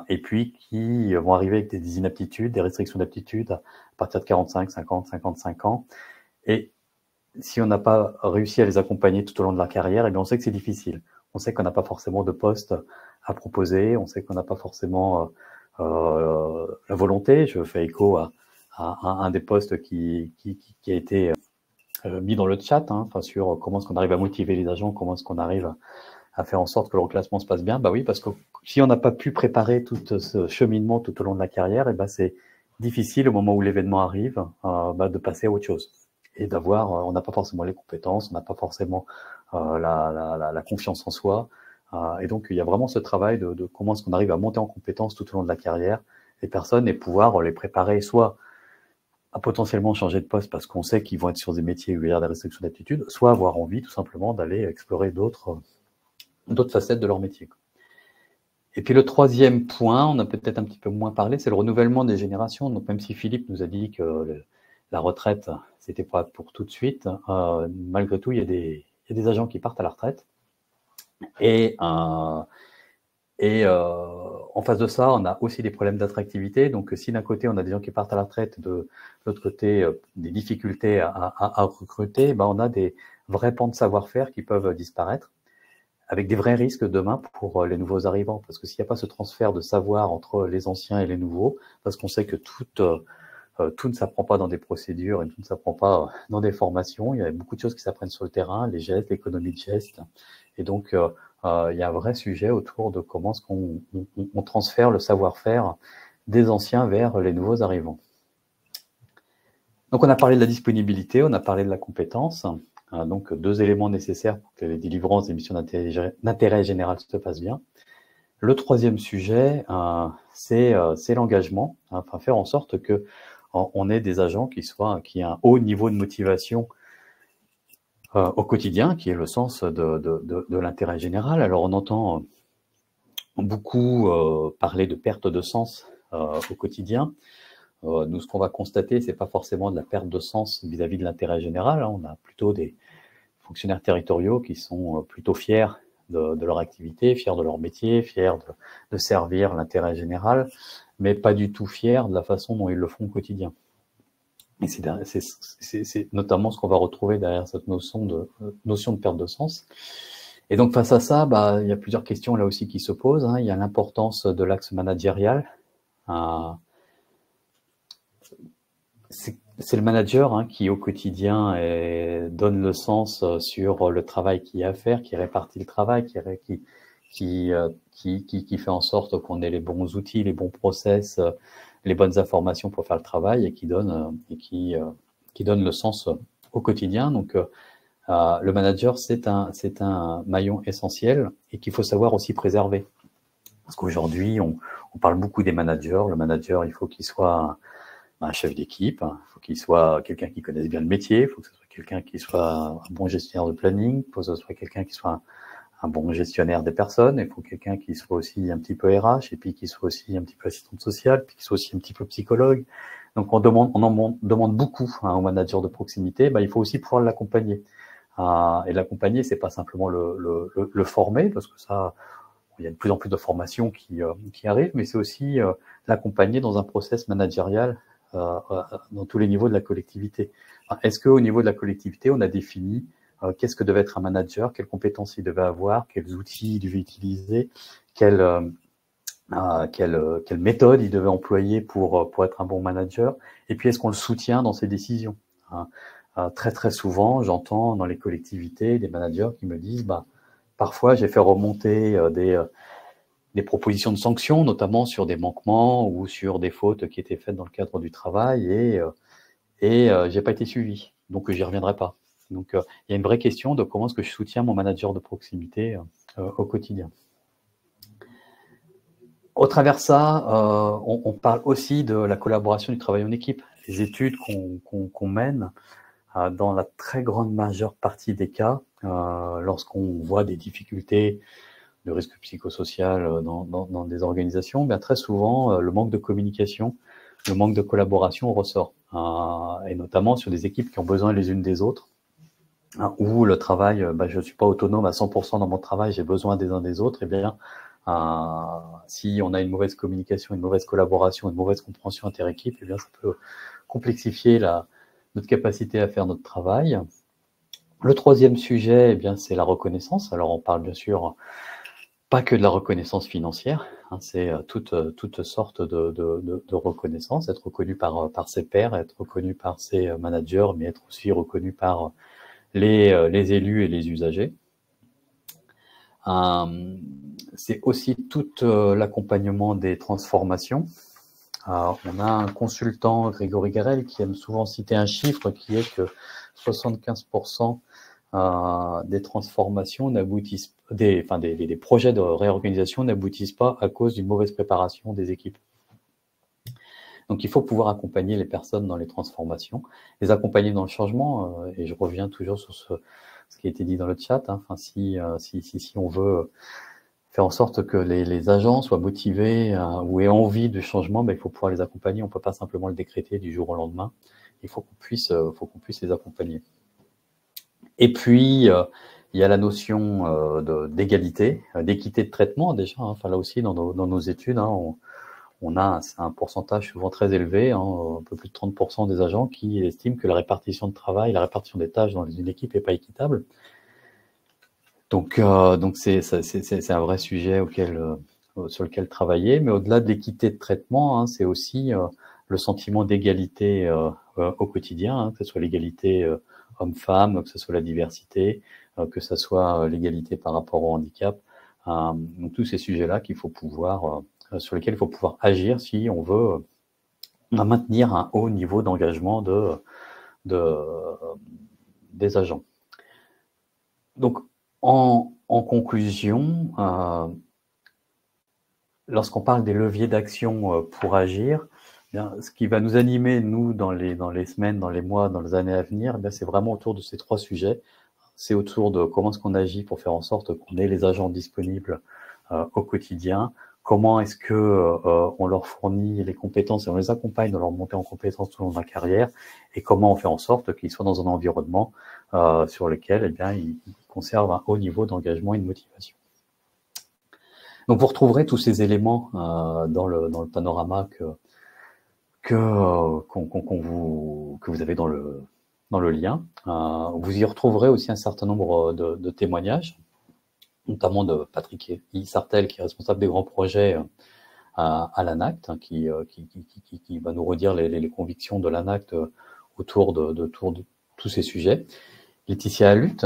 A: et puis qui vont arriver avec des inaptitudes, des restrictions d'aptitude à partir de 45, 50, 55 ans. Et si on n'a pas réussi à les accompagner tout au long de leur carrière, eh bien on sait que c'est difficile. On sait qu'on n'a pas forcément de poste à proposer, on sait qu'on n'a pas forcément la volonté. Je fais écho à un des postes qui a été mis dans le chat, sur comment est-ce qu'on arrive à motiver les agents, comment est-ce qu'on arrive à faire en sorte que le reclassement se passe bien. Bah oui, parce que si on n'a pas pu préparer tout ce cheminement tout au long de la carrière, c'est difficile au moment où l'événement arrive de passer à autre chose. Et on n'a pas forcément les compétences, on n'a pas forcément la confiance en soi. Et donc, il y a vraiment ce travail de comment est-ce qu'on arrive à monter en compétences tout au long de la carrière les personnes et pouvoir les préparer soit à potentiellement changer de poste parce qu'on sait qu'ils vont être sur des métiers où il y a des restrictions d'aptitude, soit avoir envie tout simplement d'aller explorer d'autres facettes de leur métier. Et puis le troisième point, on a peut-être un petit peu moins parlé, c'est le renouvellement des générations. Donc même si Philippe nous a dit que la retraite, c'était pas pour tout de suite, malgré tout, il y a des agents qui partent à la retraite. Et en face de ça, on a aussi des problèmes d'attractivité. Donc, si d'un côté, on a des gens qui partent à la retraite, de l'autre côté, des difficultés à recruter, on a des vrais pans de savoir-faire qui peuvent disparaître, avec des vrais risques demain pour les nouveaux arrivants. Parce que s'il n'y a pas ce transfert de savoir entre les anciens et les nouveaux, parce qu'on sait que tout ne s'apprend pas dans des procédures et tout ne s'apprend pas dans des formations. Il y a beaucoup de choses qui s'apprennent sur le terrain, les gestes, l'économie de gestes. Et donc, il y a un vrai sujet autour de comment est-ce qu'on transfère le savoir-faire des anciens vers les nouveaux arrivants. Donc, on a parlé de la disponibilité, on a parlé de la compétence. Donc, 2 éléments nécessaires pour que les délivrances des missions d'intérêt général se passent bien. Le troisième sujet, c'est l'engagement, enfin faire en sorte que on ait des agents qui aient un haut niveau de motivation au quotidien, qui est le sens de l'intérêt général. Alors on entend beaucoup parler de perte de sens au quotidien. Nous, ce qu'on va constater, c'est pas forcément de la perte de sens vis-à-vis de l'intérêt général. On a plutôt des fonctionnaires territoriaux qui sont plutôt fiers de leur activité, fiers de leur métier, fiers de servir l'intérêt général, mais pas du tout fiers de la façon dont ils le font au quotidien. Et c'est notamment ce qu'on va retrouver derrière cette notion de perte de sens. Et donc face à ça, il y a plusieurs questions là aussi qui se posent. Il y a l'importance de l'axe managérial. C'est le manager qui au quotidien donne le sens sur le travail qu'il y a à faire, qui répartit le travail, qui fait en sorte qu'on ait les bons outils, les bons process, les bonnes informations pour faire le travail et qui donne le sens au quotidien. Donc le manager, c'est un maillon essentiel et qu'il faut savoir aussi préserver. Parce qu'aujourd'hui, on parle beaucoup des managers. Le manager, il faut qu'il soit un chef d'équipe, il faut qu'il soit quelqu'un qui connaisse bien le métier, il faut que ce soit quelqu'un qui soit un bon gestionnaire de planning, il faut que ce soit quelqu'un qui soit un bon gestionnaire des personnes, il faut quelqu'un qui soit aussi un petit peu RH, et puis qui soit aussi un petit peu assistante sociale, puis qui soit aussi un petit peu psychologue. Donc on en demande beaucoup au manager de proximité, il faut aussi pouvoir l'accompagner. Et l'accompagner, c'est pas simplement le former, parce que ça, il y a de plus en plus de formations qui arrivent, mais c'est aussi l'accompagner dans un process managérial dans tous les niveaux de la collectivité. Est-ce qu'au niveau de la collectivité, on a défini qu'est-ce que devait être un manager, quelles compétences il devait avoir, quels outils il devait utiliser, quelle méthode il devait employer pour être un bon manager, et puis est-ce qu'on le soutient dans ses décisions. Très très souvent, j'entends dans les collectivités des managers qui me disent parfois j'ai fait remonter des propositions de sanctions, notamment sur des manquements ou sur des fautes qui étaient faites dans le cadre du travail et j'ai pas été suivi, donc j'y reviendrai pas. Donc il y a une vraie question de comment est-ce que je soutiens mon manager de proximité au quotidien. au travers de ça, on parle aussi de la collaboration du travail en équipe. Les études qu'on mène, dans la très grande majeure partie des cas, lorsqu'on voit des difficultés de risque psychosocial dans des organisations, bien très souvent, le manque de communication, le manque de collaboration ressort, et notamment sur des équipes qui ont besoin les unes des autres, où le travail, je ne suis pas autonome à 100% dans mon travail, j'ai besoin des uns des autres, et bien, si on a une mauvaise communication, une mauvaise collaboration, une mauvaise compréhension inter-équipe, et bien ça peut complexifier notre capacité à faire notre travail. Le troisième sujet, eh bien, c'est la reconnaissance. Alors, on parle bien sûr pas que de la reconnaissance financière, c'est toute sorte de reconnaissance, être reconnu par ses pairs, être reconnu par ses managers, mais être aussi reconnu par les élus et les usagers. C'est aussi tout l'accompagnement des transformations. On a un consultant, Grégory Garel, qui aime souvent citer un chiffre qui est que 75% des transformations n'aboutissent, des projets de réorganisation n'aboutissent pas à cause d'une mauvaise préparation des équipes. Donc, il faut pouvoir accompagner les personnes dans les transformations, les accompagner dans le changement, et je reviens toujours sur ce qui a été dit dans le chat. Si on veut faire en sorte que les agents soient motivés ou aient envie du changement, il faut pouvoir les accompagner. On ne peut pas simplement le décréter du jour au lendemain. Il faut qu'on puisse les accompagner. Et puis, il y a la notion d'égalité, d'équité de traitement déjà. Là aussi, dans nos études, on a un pourcentage souvent très élevé, un peu plus de 30% des agents qui estiment que la répartition de travail, la répartition des tâches dans une équipe n'est pas équitable. Donc c'est un vrai sujet sur lequel travailler, mais au-delà de l'équité de traitement, c'est aussi le sentiment d'égalité au quotidien, que ce soit l'égalité homme-femme, que ce soit la diversité, que ce soit l'égalité par rapport au handicap. Donc tous ces sujets-là sur lesquels il faut pouvoir agir si on veut maintenir un haut niveau d'engagement des agents. Donc, en conclusion, lorsqu'on parle des leviers d'action pour agir, ce qui va nous animer, nous, dans les semaines, dans les mois, dans les années à venir, c'est vraiment autour de ces trois sujets. C'est autour de comment est-ce qu'on agit pour faire en sorte qu'on ait les agents disponibles au quotidien, comment est-ce que on leur fournit les compétences et on les accompagne dans leur montée en compétences tout au long de la carrière, et comment on fait en sorte qu'ils soient dans un environnement sur lequel ils conservent un haut niveau d'engagement et de motivation. Donc vous retrouverez tous ces éléments dans le panorama que vous avez dans le lien. Vous y retrouverez aussi un certain nombre de témoignages, notamment de Patrick Sartel, qui est responsable des grands projets à l'ANACT, qui va nous redire les convictions de l'ANACT autour de tous ces sujets. Laetitia Allut,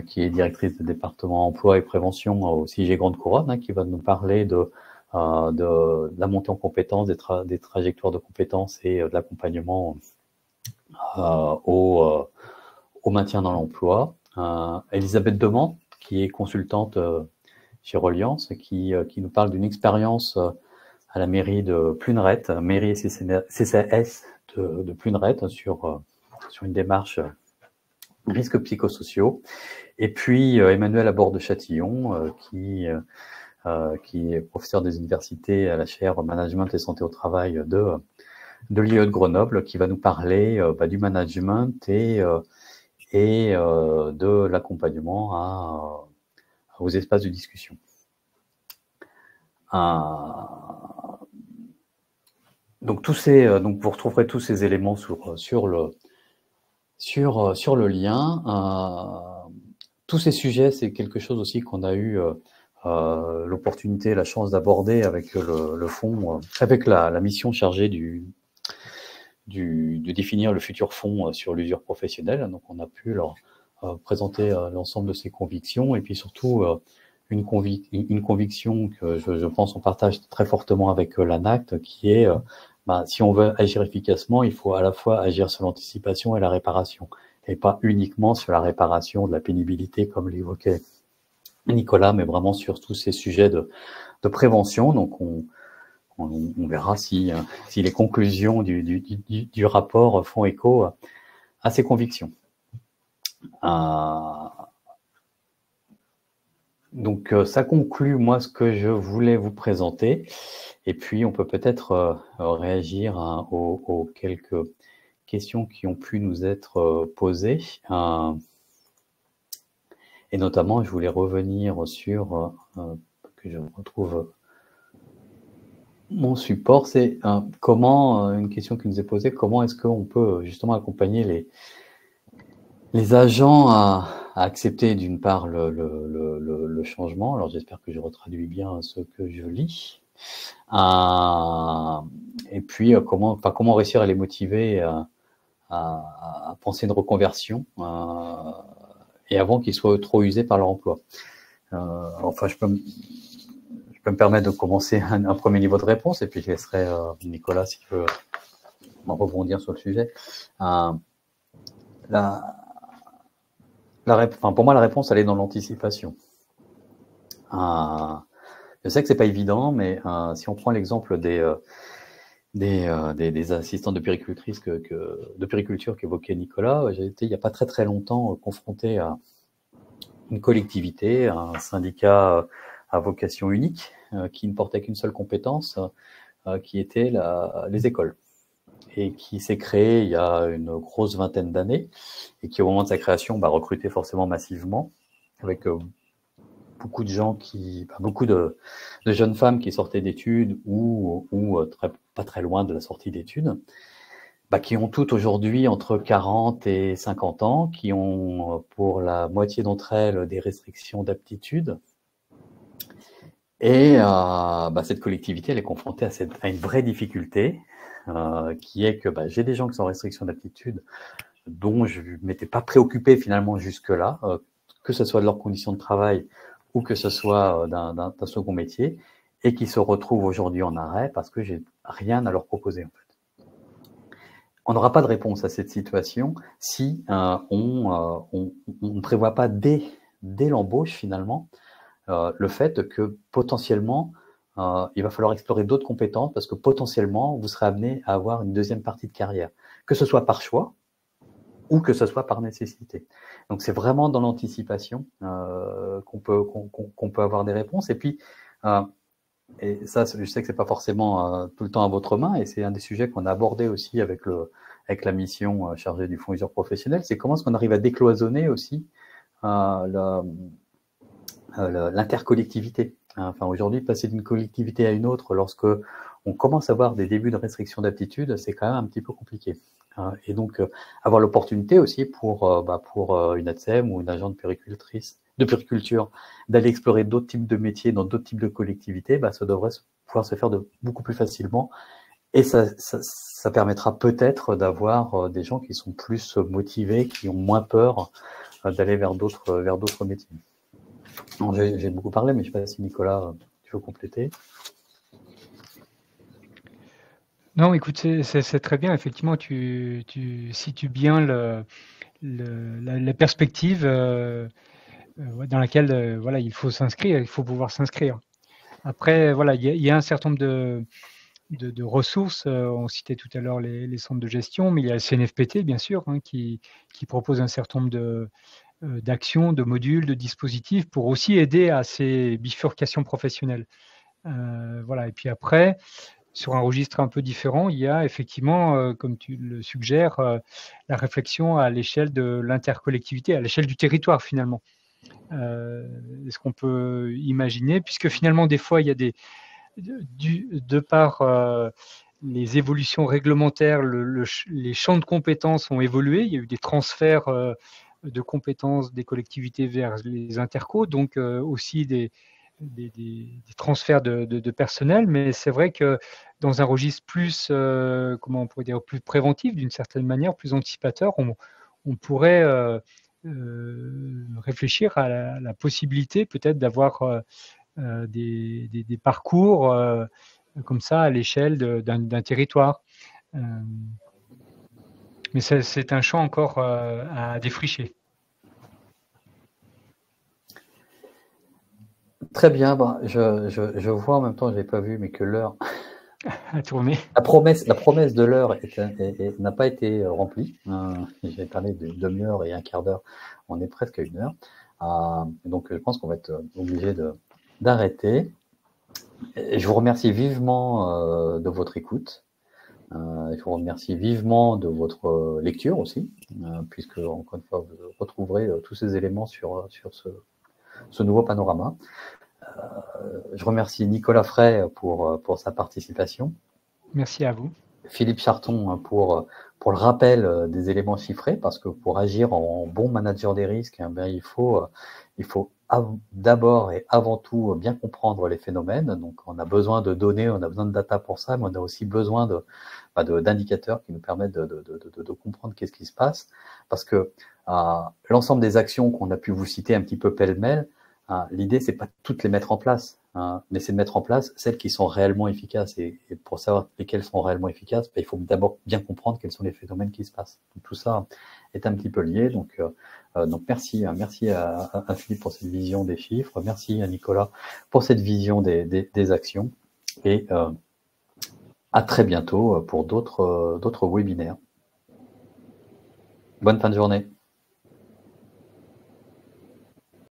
A: qui est directrice du département emploi et prévention au CIG Grande Couronne, qui va nous parler de la montée en compétences, des trajectoires de compétences et de l'accompagnement au maintien dans l'emploi. Elisabeth Demant, qui est consultante chez Reliance, qui nous parle d'une expérience à la mairie de Pluneret, mairie et CCAS de Pluneret, sur une démarche risques psychosociaux. Et puis Emmanuel Abord de Châtillon, qui est professeur des universités à la chaire Management et Santé au Travail de l'IE de Grenoble, qui va nous parler du management et de l'accompagnement aux espaces de discussion. Donc vous retrouverez tous ces éléments sur le lien. Tous ces sujets, c'est quelque chose aussi qu'on a eu l'opportunité, la chance d'aborder avec le fonds, avec la mission chargée de définir le futur fonds sur l'usure professionnelle. Donc on a pu leur présenter l'ensemble de ces convictions, et puis surtout une conviction que je pense on partage très fortement avec l'ANACT, qui est si on veut agir efficacement, il faut à la fois agir sur l'anticipation et la réparation, et pas uniquement sur la réparation de la pénibilité comme l'évoquait Nicolas, mais vraiment sur tous ces sujets de prévention. Donc on verra si les conclusions du rapport font écho à ces convictions. Donc, ça conclut, moi, ce que je voulais vous présenter. Et puis, on peut peut-être réagir aux quelques questions qui ont pu nous être posées. Et notamment, je voulais revenir sur, que je retrouve mon support, c'est comment, une question qui nous est posée, comment est-ce qu'on peut justement accompagner les agents à accepter d'une part le changement. Alors j'espère que je retraduis bien ce que je lis. Et puis comment réussir à les motiver à penser une reconversion et avant qu'ils soient trop usés par leur emploi. Enfin, je peux me permettre de commencer un premier niveau de réponse et puis je laisserai Nicolas s'il veut rebondir sur le sujet. Pour moi, la réponse, elle est dans l'anticipation. Je sais que c'est pas évident, mais si on prend l'exemple des assistants de périculture qu'évoquait Nicolas, j'ai été il n'y a pas très très longtemps confronté à une collectivité, un syndicat à vocation unique, qui ne portait qu'une seule compétence, qui était les écoles, et qui s'est créé il y a une grosse vingtaine d'années, et qui au moment de sa création recrutait forcément massivement, avec beaucoup de gens beaucoup de jeunes femmes qui sortaient d'études ou pas très loin de la sortie d'études, qui ont toutes aujourd'hui entre 40 et 50 ans, qui ont pour la moitié d'entre elles des restrictions d'aptitude. Et cette collectivité, elle est confrontée à une vraie difficulté, qui est que j'ai des gens qui sont en restriction d'aptitude dont je ne m'étais pas préoccupé finalement jusque-là, que ce soit de leurs conditions de travail ou que ce soit d'un second métier, et qui se retrouvent aujourd'hui en arrêt parce que j'ai rien à leur proposer en fait. On n'aura pas de réponse à cette situation si on ne prévoit pas dès l'embauche finalement le fait que potentiellement il va falloir explorer d'autres compétences parce que potentiellement vous serez amené à avoir une deuxième partie de carrière, que ce soit par choix ou que ce soit par nécessité. Donc c'est vraiment dans l'anticipation qu'on peut avoir des réponses. Et puis et ça, je sais que c'est pas forcément tout le temps à votre main, et c'est un des sujets qu'on a abordé aussi avec la mission chargée du fonds usure professionnel, c'est comment est-ce qu'on arrive à décloisonner aussi l'intercollectivité. Enfin, aujourd'hui, passer d'une collectivité à une autre, lorsque on commence à avoir des débuts de restriction d'aptitude, c'est quand même un petit peu compliqué. Et donc, avoir l'opportunité aussi pour une ATSEM ou une agent de périculture, d'aller explorer d'autres types de métiers dans d'autres types de collectivités, ça devrait pouvoir se faire beaucoup plus facilement. Et ça permettra peut-être d'avoir des gens qui sont plus motivés, qui ont moins peur d'aller vers d'autres métiers. J'ai beaucoup parlé, mais je ne sais pas si Nicolas, tu veux compléter.
B: Non, écoute, c'est très bien. Effectivement, tu situes bien la perspective dans laquelle il faut s'inscrire, il faut pouvoir s'inscrire. Après, il y a un certain nombre de ressources. On citait tout à l'heure les centres de gestion, mais il y a le CNFPT, bien sûr, qui propose un certain nombre d'actions, de modules, de dispositifs pour aussi aider à ces bifurcations professionnelles. Et puis après, sur un registre un peu différent, il y a effectivement, comme tu le suggères, la réflexion à l'échelle de l'intercollectivité, à l'échelle du territoire finalement. Est-ce qu'on peut imaginer, puisque finalement des fois il y a de par les évolutions réglementaires, les champs de compétences ont évolué, il y a eu des transferts de compétences des collectivités vers les intercos, donc aussi des transferts de personnel, mais c'est vrai que dans un registre plus, comment on pourrait dire, plus préventif d'une certaine manière, plus anticipateur, on pourrait réfléchir à la possibilité peut-être d'avoir des parcours comme ça à l'échelle d'un territoire. Mais c'est un champ encore à défricher.
A: Très bien, je vois en même temps, je l'ai pas vu, mais que l'heure
B: à tourner.
A: La promesse de l'heure n'a pas été remplie. J'ai parlé d'une demi-heure et un quart d'heure. On est presque à 1 heure. Donc, je pense qu'on va être obligé d'arrêter. Je vous remercie vivement de votre écoute. Je vous remercie vivement de votre lecture aussi, puisque, encore une fois, vous retrouverez tous ces éléments sur ce nouveau panorama. Je remercie Nicolas Frey pour sa participation.
B: Merci à vous.
A: Philippe Charton pour le rappel des éléments chiffrés, parce que pour agir en bon manager des risques, il faut d'abord et avant tout bien comprendre les phénomènes. Donc on a besoin de données, on a besoin de data pour ça, mais on a aussi besoin d'indicateurs qui nous permettent de comprendre qu'est-ce qui se passe, parce que l'ensemble des actions qu'on a pu vous citer un petit peu pêle-mêle, l'idée c'est pas de toutes les mettre en place, mais c'est de mettre en place celles qui sont réellement efficaces, et pour savoir lesquelles sont réellement efficaces, il faut d'abord bien comprendre quels sont les phénomènes qui se passent. Donc, tout ça est un petit peu lié. Donc merci à Philippe pour cette vision des chiffres, merci à Nicolas pour cette vision des actions, et à très bientôt pour d'autres webinaires. Bonne fin de journée.